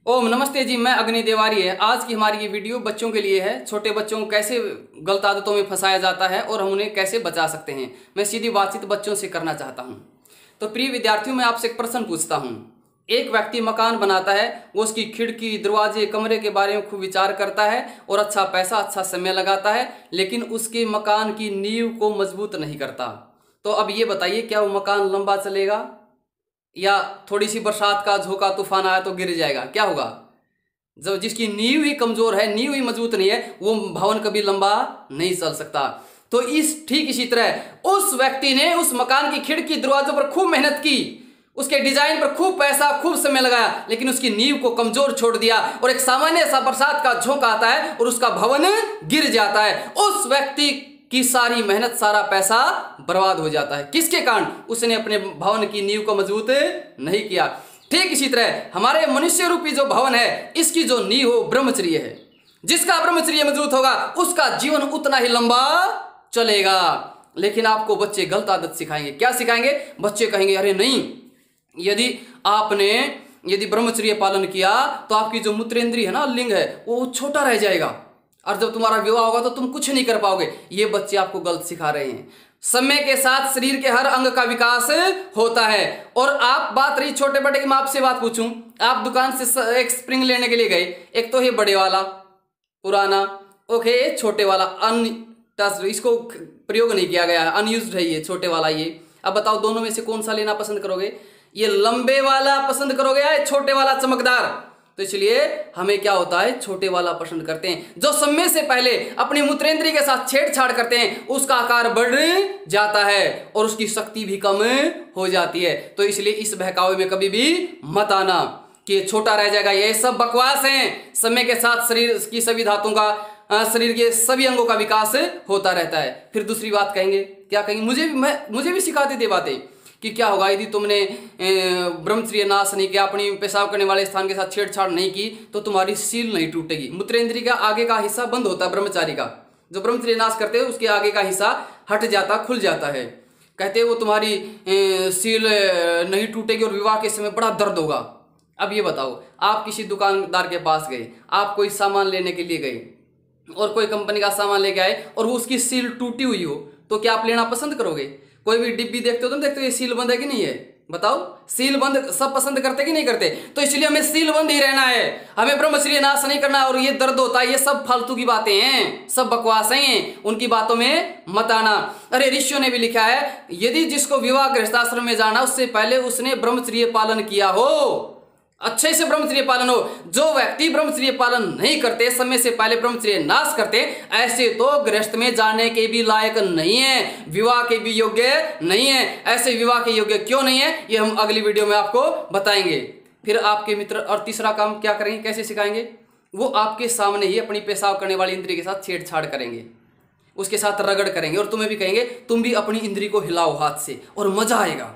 ओम नमस्ते जी, मैं अग्नि तिवारी है। आज की हमारी ये वीडियो बच्चों के लिए है। छोटे बच्चों को कैसे गलत आदतों में फंसाया जाता है और हम उन्हें कैसे बचा सकते हैं, मैं सीधी बातचीत बच्चों से करना चाहता हूं। तो प्रिय विद्यार्थियों, मैं आपसे एक प्रश्न पूछता हूं। एक व्यक्ति मकान बनाता है, वो उसकी खिड़की, दरवाजे, कमरे के बारे में खूब विचार करता है और अच्छा पैसा, अच्छा समय लगाता है, लेकिन उसके मकान की नींव को मजबूत नहीं करता। तो अब ये बताइए, क्या वो मकान लंबा चलेगा या थोड़ी सी बरसात का झोंका तूफान आया तो गिर जाएगा? क्या होगा? जब जिसकी नींव ही कमजोर है, नींव ही मजबूत नहीं है, वो भवन कभी लंबा नहीं चल सकता। तो ठीक इसी तरह उस व्यक्ति ने उस मकान की खिड़की, दरवाजों पर खूब मेहनत की, उसके डिजाइन पर खूब पैसा, खूब समय लगाया, लेकिन उसकी नींव को कमजोर छोड़ दिया और एक सामान्य सा बरसात का झोंका आता है और उसका भवन गिर जाता है। उस व्यक्ति की सारी मेहनत, सारा पैसा बर्बाद हो जाता है। किसके कारण? उसने अपने भवन की नींव को मजबूत नहीं किया। ठीक इसी तरह हमारे मनुष्य रूपी जो भवन है, इसकी जो नींव हो ब्रह्मचर्य है। जिसका ब्रह्मचर्य मजबूत होगा उसका जीवन उतना ही लंबा चलेगा। लेकिन आपको बच्चे गलत आदत सिखाएंगे। क्या सिखाएंगे? बच्चे कहेंगे, अरे नहीं, यदि ब्रह्मचर्य पालन किया तो आपकी जो मूत्रेंद्रिय है ना, लिंग है, वो छोटा रह जाएगा और जब तुम्हारा विवाह होगा तो तुम कुछ नहीं कर पाओगे। ये बच्चे आपको गलत सिखा रहे हैं। समय के साथ शरीर के हर अंग का विकास होता है। और आप बात रही छोटे बड़े की, मैं आपसे बात पूछूं, आप दुकान से एक स्प्रिंग लेने के लिए गए, एक तो ये बड़े वाला पुराना, ओके, छोटे वाला अनटच्ड, इसको प्रयोग नहीं किया गया है, अनयूज्ड है ये छोटे वाला। ये अब बताओ, दोनों में से कौन सा लेना पसंद करोगे? ये लंबे वाला पसंद करोगे या छोटे वाला चमकदार? तो इसलिए हमें क्या होता है, छोटे वाला पसंद करते हैं। जो समय से पहले अपनी मूत्रेंद्रिय के साथ छेड़छाड़ करते हैं, उसका आकार बढ़ जाता है और उसकी शक्ति भी कम हो जाती है। तो इसलिए इस बहकावे में कभी भी मत आना कि ये छोटा रह जाएगा। ये सब बकवास हैं। समय के साथ शरीर की सभी धातुओं का, शरीर के सभी अंगों का विकास होता रहता है। फिर दूसरी बात कहेंगे, क्या कहेंगे? मुझे भी सिखाते थे बातें कि क्या होगा यदि तुमने ब्रह्मचर्य नाश नहीं किया, अपनी पेशाब करने वाले स्थान के साथ छेड़छाड़ नहीं की, तो तुम्हारी सील नहीं टूटेगी। मूत्रेंद्रिय का आगे का हिस्सा बंद होता है ब्रह्मचारी का। जो ब्रह्मचर्य नाश करते हैं उसके आगे का हिस्सा हट जाता, खुल जाता है। कहते हैं वो तुम्हारी सील नहीं टूटेगी और विवाह के समय बड़ा दर्द होगा। अब ये बताओ, आप किसी दुकानदार के पास गए, आप कोई सामान लेने के लिए गए और कोई कंपनी का सामान लेके आए और वो उसकी सील टूटी हुई हो, तो क्या आप लेना पसंद करोगे? कोई भी डिब्बी देखते हो, तुम देखते हो ये सील बंद है कि नहीं है? बताओ, सील बंद सब पसंद करते कि नहीं करते? तो इसलिए हमें सील बंद ही रहना है, हमें ब्रह्मचर्य नाश नहीं करना। और ये दर्द होता है, ये सब फालतू की बातें हैं, सब बकवास हैं, उनकी बातों में मत आना। अरे ऋषियों ने भी लिखा है, यदि जिसको विवाह गृहस्थाश्रम में जाना, उससे पहले उसने ब्रह्मचर्य पालन किया हो, अच्छे से ब्रह्मचर्य पालन हो। जो व्यक्ति ब्रह्मचर्य पालन नहीं करते, समय से पहले ब्रह्मचर्य नाश करते, ऐसे तो गृहस्थ में जाने के भी लायक नहीं है, विवाह के भी योग्य नहीं है। ऐसे विवाह के योग्य क्यों नहीं है, ये हम अगली वीडियो में आपको बताएंगे। फिर आपके मित्र और तीसरा काम क्या करेंगे, कैसे सिखाएंगे? वो आपके सामने ही अपनी पेशाब करने वाली इंद्रिय के साथ छेड़छाड़ करेंगे, उसके साथ रगड़ करेंगे और तुम्हें भी कहेंगे तुम भी अपनी इंद्रिय को हिलाओ हाथ से, और मजा आएगा।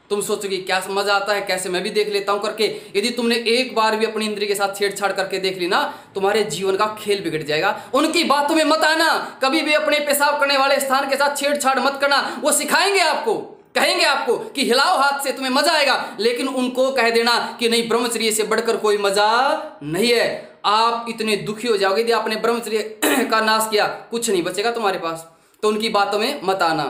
तुम सोचोगे क्या मजा आता है, कैसे मैं भी देख लेता हूं करके। यदि तुमने एक बार भी अपनी इंद्रिय के साथ छेड़छाड़ करके देख ली ना, तुम्हारे जीवन का खेल बिगड़ जाएगा। उनकी बातों में मत आना, कभी भी अपने पेशाब करने वाले स्थान के साथ छेड़छाड़ मत करना। वो सिखाएंगे आपको, कहेंगे आपको कि हिलाओ हाथ से, तुम्हें मजा आएगा, लेकिन उनको कह देना कि नहीं, ब्रह्मचर्य से बढ़कर कोई मजा नहीं है। आप इतने दुखी हो जाओगे यदि आपने ब्रह्मचर्य का नाश किया, कुछ नहीं बचेगा तुम्हारे पास। तो उनकी बातों में मत आना।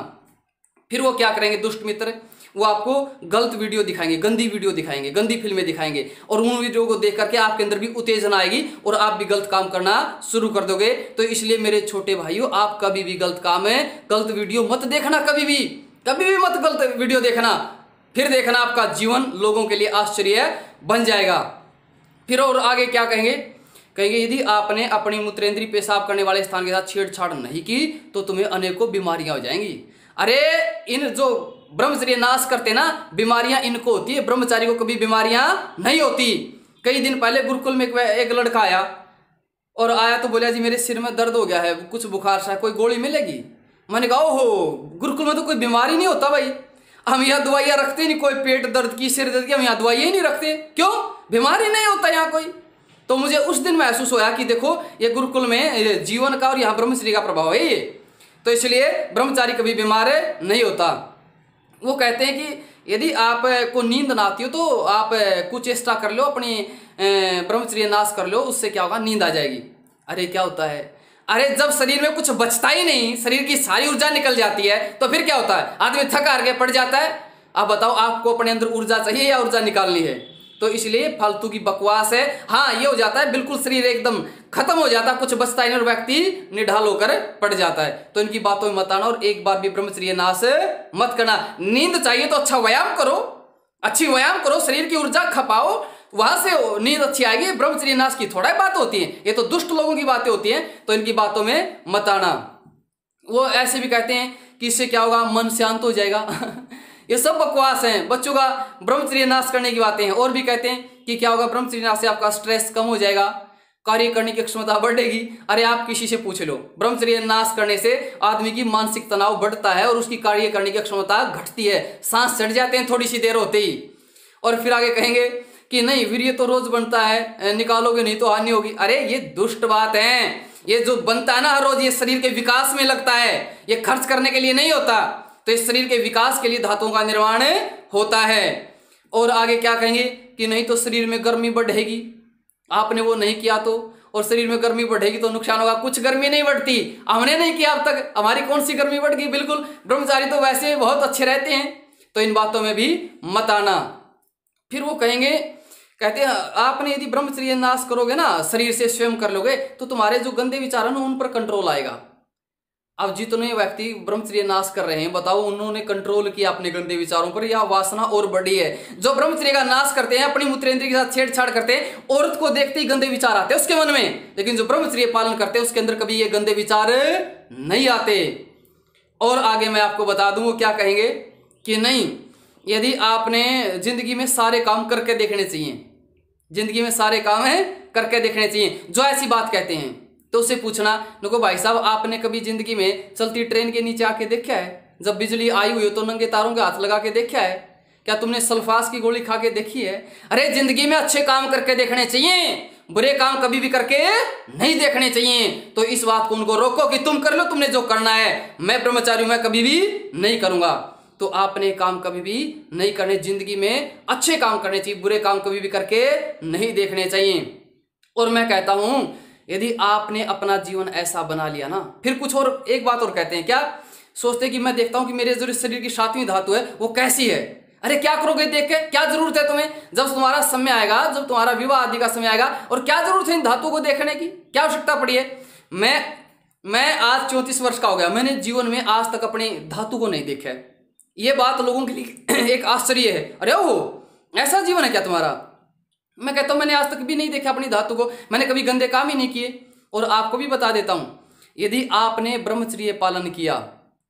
फिर वो क्या करेंगे दुष्ट मित्र, वो आपको गलत वीडियो दिखाएंगे, गंदी वीडियो दिखाएंगे, गंदी फिल्में दिखाएंगे, और उन वीडियो को देख करके आपके अंदर भी उत्तेजना आएगी और आप भी गलत काम करना शुरू कर दोगे। तो इसलिए मेरे छोटे भाइयों, आप कभी भी गलत काम है, गलत वीडियो मत देखना, कभी भी मत गलत वीडियो देखना। फिर देखना आपका जीवन लोगों के लिए आश्चर्य बन जाएगा। फिर और आगे क्या कहेंगे? कहेंगे यदि आपने अपनी मूत्रेंद्रिय पेशाब करने वाले स्थान के साथ छेड़छाड़ नहीं की, तो तुम्हें अनेकों बीमारियां हो जाएंगी। अरे इन जो ब्रह्मचर्य नाश करते ना, बीमारियां इनको होती है, ब्रह्मचारी को कभी बीमारियां नहीं होती। कई दिन पहले गुरुकुल में एक लड़का आया तो बोला, जी मेरे सिर में दर्द हो गया है, कुछ बुखार सा, कोई गोली मिलेगी? मैंने कहा ओहो, गुरुकुल में तो कोई बीमारी नहीं होता भाई, हम यहाँ दवाइयाँ रखते नहीं, कोई पेट दर्द की, सिर दर्द की, हम यहाँ दवाइयाँ ही नहीं रखते। क्यों? बीमारी नहीं होता यहाँ कोई। तो मुझे उस दिन महसूस होया कि देखो, ये गुरुकुल में जीवन का और यहाँ ब्रह्मचर्य का प्रभाव है ये। तो इसलिए ब्रह्मचारी कभी बीमार नहीं होता। वो कहते हैं कि यदि आपको नींद ना आती हो तो आप कुचेष्टा कर लो, अपनी ब्रह्मचर्य नाश कर लो, उससे क्या होगा, नींद आ जाएगी। अरे क्या होता है, अरे जब शरीर में कुछ बचता ही नहीं, शरीर की सारी ऊर्जा निकल जाती है, तो फिर क्या होता है, आदमी थक हार के पड़ जाता है। अब बताओ आपको अपने अंदर ऊर्जा चाहिए या ऊर्जा निकालनी है? तो इसलिए फालतू की बकवास है। हाँ ये हो जाता है, बिल्कुल शरीर एकदम खत्म हो जाता है, कुछ बचता ही नहीं और व्यक्ति निढाल होकर पड़ जाता है। तो इनकी बातों में मत आना और एक बार भी ब्रह्मचर्य नाश मत करना। नींद चाहिए तो अच्छा व्यायाम करो, अच्छी व्यायाम करो, शरीर की ऊर्जा खपाओ, वहां से नींद अच्छी आएगी। ब्रह्मचर्य नाश की थोड़ा बात होती है, ये तो दुष्ट लोगों की बातें होती हैं, तो इनकी बातों में मत आना। वो ऐसे भी कहते हैं कि इससे क्या होगा, मन शांत हो जाएगा। ये सब बकवास हैं, बच्चों का ब्रह्मचर्य नाश करने की बातें हैं। और भी कहते हैं कि क्या होगा, ब्रह्मचर्य नाश से आपका स्ट्रेस कम हो जाएगा, कार्य करने की क्षमता बढ़ेगी। अरे आप किसी से पूछ लो, ब्रह्मचर्य नाश करने से आदमी की मानसिक तनाव बढ़ता है और उसकी कार्य करने की क्षमता घटती है, सांस चढ़ जाते हैं थोड़ी सी देर होते ही। और फिर आगे कहेंगे कि नहीं वीर्य तो रोज बनता है, निकालोगे नहीं तो हानि होगी। अरे ये दुष्ट बात है, ये जो बनता है ना हर रोज, ये शरीर के विकास में लगता है, ये खर्च करने के लिए नहीं होता। तो इस शरीर के विकास के लिए धातुओं का निर्माण होता है। और आगे क्या कहेंगे कि नहीं तो शरीर में गर्मी बढ़ेगी, आपने वो नहीं किया तो, और शरीर में गर्मी बढ़ेगी तो नुकसान होगा। कुछ गर्मी नहीं बढ़ती, हमने नहीं किया अब तक, हमारी कौन सी गर्मी बढ़ गई, बिल्कुल ब्रह्मचारी तो वैसे बहुत अच्छे रहते हैं। तो इन बातों में भी मत आना। फिर वो कहेंगे, कहते हैं आपने यदि ब्रह्मचर्य नाश करोगे ना, शरीर से स्वयं कर लोगे, तो तुम्हारे जो गंदे विचार है ना उन पर कंट्रोल आएगा। अब जितने व्यक्ति ब्रह्मचर्य नाश कर रहे हैं, बताओ उन्होंने कंट्रोल किया अपने गंदे विचारों पर या वासना और बढ़ी है? जो ब्रह्मचर्य का नाश करते हैं, अपनी मूत्रेंद्रिय के साथ छेड़छाड़ करते हैं, औरत को देखते ही गंदे विचार आते हैं उसके मन में, लेकिन जो ब्रह्मचर्य पालन करते हैं उसके अंदर कभी ये गंदे विचार नहीं आते। और आगे मैं आपको बता दूं वो क्या कहेंगे कि नहीं, यदि आपने जिंदगी में सारे काम करके देखने चाहिए, जिंदगी में सारे काम है करके देखने चाहिए, जो ऐसी बात कहते हैं तो उससे पूछना, देखो भाई साहब आपने कभी जिंदगी में चलती ट्रेन के नीचे आके देखा है? जब बिजली आई हुई हो तो नंगे तारों के हाथ लगा के देखा है? क्या तुमने सल्फास की गोली खा के देखी है? अरे जिंदगी में अच्छे काम करके देखने चाहिए, बुरे काम कभी भी करके नहीं देखने चाहिए। तो इस बात को उनको रोको कि तुम कर लो, तुमने जो करना है, मैं ब्रह्मचारी हूं, मैं कभी भी नहीं करूंगा। तो आपने काम कभी भी नहीं करने, जिंदगी में अच्छे काम करने चाहिए, बुरे काम कभी भी करके नहीं देखने चाहिए। और मैं कहता हूं यदि आपने अपना जीवन ऐसा बना लिया ना, फिर कुछ और एक बात और कहते हैं, क्या सोचते हैं कि मैं देखता हूं कि मेरे जो शरीर की 7वीं धातु है वो कैसी है। अरे क्या करोगे देख के, क्या जरूरत है तुम्हें? जब तुम्हारा समय आएगा, जब तुम्हारा विवाह आदि का समय आएगा, और क्या जरूरत है इन धातुओं को देखने की, क्या आवश्यकता पड़ी है? मैं आज 34 वर्ष का हो गया, मैंने जीवन में आज तक अपनी धातु को नहीं देखा है। ये बात लोगों के लिए एक आश्चर्य है। अरे ओ ऐसा जीवन है क्या तुम्हारा? मैं कहता हूं मैंने आज तक भी नहीं देखा अपनी धातु को, मैंने कभी गंदे काम ही नहीं किए। और आपको भी बता देता हूं, यदि आपने ब्रह्मचर्य पालन किया,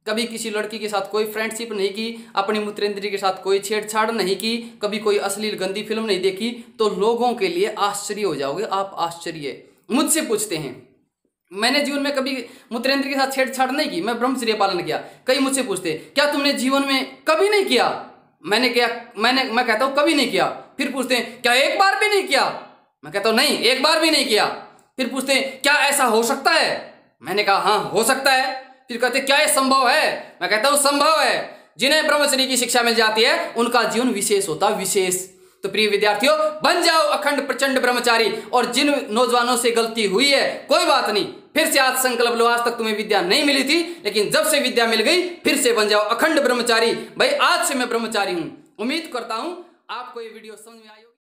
कभी किसी लड़की के साथ कोई फ्रेंडशिप नहीं की, अपनी मूत्रेंद्रिय के साथ कोई छेड़छाड़ नहीं की, कभी कोई अश्लील गंदी फिल्म नहीं देखी, तो लोगों के लिए आश्चर्य हो जाओगे आप। आश्चर्य मुझसे पूछते हैं, मैंने जीवन में कभी मूत्रेंद्रिय के साथ छेड़छाड़ नहीं की, मैं ब्रह्मचर्य पालन किया। कई मुझसे पूछते क्या तुमने जीवन में कभी नहीं किया? मैं कहता हूं कभी नहीं किया। फिर पूछते हैं क्या एक बार भी नहीं किया? मैं कहता हूं नहीं, एक बार भी नहीं किया। फिर पूछते हैं क्या ऐसा हो सकता है? मैंने कहा हाँ हो सकता है। फिर कहते क्या ये संभव है? मैं कहता हूं संभव है। जिन्हें ब्रह्मचर्य की शिक्षा मिल जाती है उनका जीवन विशेष होता है, विशेष। तो प्रिय विद्यार्थियों, बन जाओ अखंड प्रचंड ब्रह्मचारी। और जिन नौजवानों से गलती हुई है कोई बात नहीं, फिर से आज संकल्प लो। आज तक तुम्हें विद्या नहीं मिली थी, लेकिन जब से विद्या मिल गई फिर से बन जाओ अखंड ब्रह्मचारी। भाई आज से मैं ब्रह्मचारी हूं। उम्मीद करता हूं आपको ये वीडियो समझ में आई होगी।